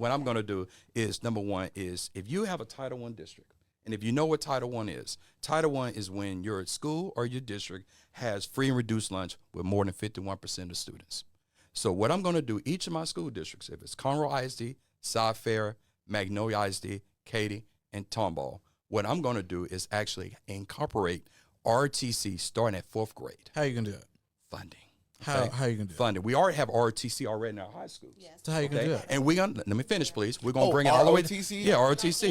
what I'm going to do is, number one is if you have a Title I district, and if you know what Title I is when your school or your district has free and reduced lunch with more than 51% of students. So what I'm going to do, each of my school districts, if it's Conroe ISD, South Fair, Magnolia ISD, Katy, and Tomball, what I'm going to do is actually incorporate RTC starting at 4th grade. How are you going to do it? Funding. How are you going to do it? Funding. We already have RTC already in our high schools. Yes. So how are you going to do it? And we're going to, let me finish, please. We're going to bring it all the way. ROTC? Yeah, ROTC.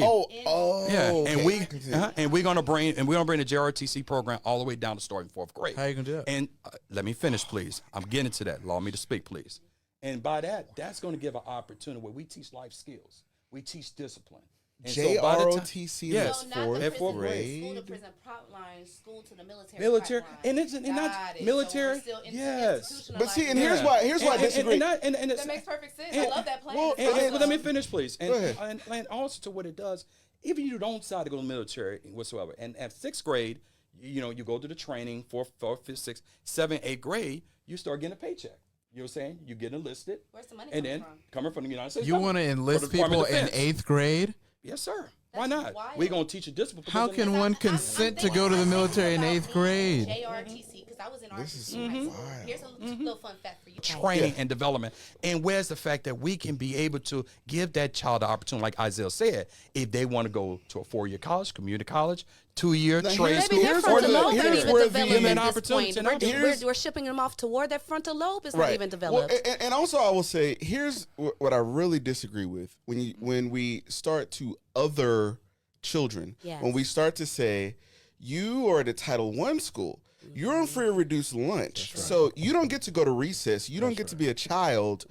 Yeah, Okay. and we're gonna bring the JRTC program all the way down to starting 4th grade. How are you going to do it? And let me finish, please. I'm getting to that. Allow me to speak, please. And by that, that's going to give an opportunity where we teach life skills. We teach discipline. And so by the time- JROTC yes, So not the at prison, 4th grade. school to prison pipeline, school to the military. Military, pipeline. and it's and not Got it. military. So we're still Yes. But see, and institutionalizing here's it. why I disagree. And That makes perfect sense. and- I love that plan. well, It's And awesome. let me finish, please. Go ahead. And also to what it does, even you don't decide to go to the military whatsoever. And at 6th grade, you know, you go to the training, 4th, 5th, 6th, 7th, 8th grade, you start getting a paycheck. You know what I'm saying? You get enlisted. Where's the money And coming then from? coming from the United States. You government, want to for the enlist Department people of in Defense. 8th grade? Yes, sir. Why That's not? wild. We're going to teach you discipline. How because can one consent to go to the military in 8th grade? JRTC, because I was in This is RTC. wild. Here's a little fun fact for you. training and development. And where's the fact that we can be able to give that child the opportunity, like Isaiah said, if they want to go to a 4-year college, community college, 2-year Now, trade here's- school, Maybe their here's or where frontal the- lobe here's ain't even where the- developed Given at this opportunity, point. and here's- We're shipping them off toward that frontal lobe. It's not Right. even Well, developed. and also I will say, here's what I really disagree with when we start to other children. Yes. When we start to say, you are at a Title I school, you're on free or reduced lunch, so you don't get to go to recess. You don't get to be a child.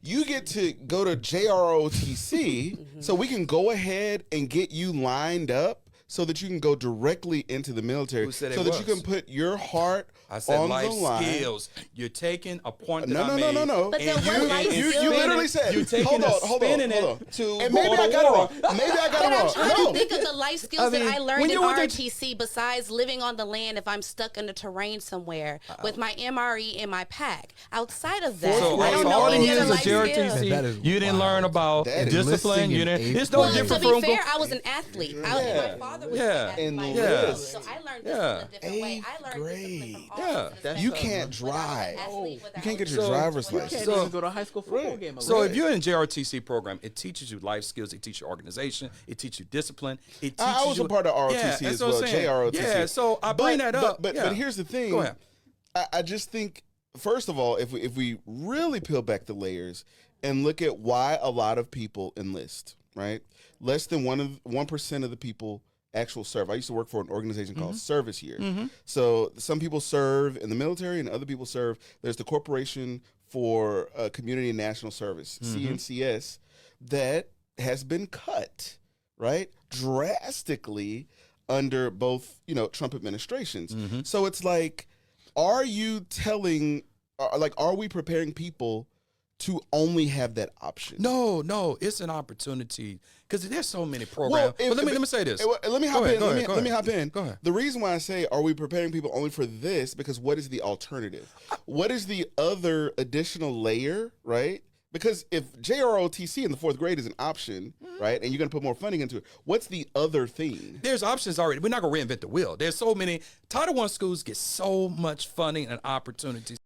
You get to go to JROTC, so we can go ahead and get you lined up so that you can go directly into the military, Who said it so that you was? can put your heart I said on life the line. skills. You're taking a point that No, I no, made. no, no, no. But then and what life you skills- literally said, you're taking hold a on, hold on, spinning hold it on. to And maybe go I to got it war. wrong. Maybe I got But it I'm wrong. trying to No. think of the life skills mean, that I learned when in you went to- RTC besides living on the land if I'm stuck in the terrain somewhere with my MRE and my pack. Outside of that, So, I don't know all the any other years of life skills. JRTC, That is you didn't learn wild. about That is discipline. enlisting You in didn't. eighth It's no Well, to different be from. fair, I was an athlete. My father was Yeah. an athlete. Enlist. So I learned Yeah. discipline a different way. I learned Eighth discipline grade. from all Yeah. over the You spectrum. can't Without an drive. athlete, without You can't get a your So- driver's without a- license. Can't even go to a high school football game. alone. So if you're in JRTC program, it teaches you life skills. It teaches you organization. It teaches you discipline. It teaches I was you, a part of ROTC Yeah, as that's what I'm well, saying. JROTC. Yeah, so I bring that up. But yeah. here's the thing. Go ahead. I just think, first of all, if we really peel back the layers and look at why a lot of people enlist, right? Less than 1% of the people actual serve. I used to work for an organization called Service Year. So some people serve in the military and other people serve. There's the Corporation for Community and National Service, CNCS, that has been cut, right, drastically under both, Trump administrations. So it's like, are you telling, are we preparing people to only have that option? No, it's an opportunity because there's so many programs. But let me say this. Let me hop ahead, in. go Let ahead, me hop in. Go ahead. The reason why I say, are we preparing people only for this? Because what is the alternative? What is the other additional layer, right? Because if JROTC in the 4th grade is an option, right, and you're going to put more funding into it, what's the other thing? There's options already. We're not going to reinvent the wheel. There's so many. Title I schools get so much funding and opportunities.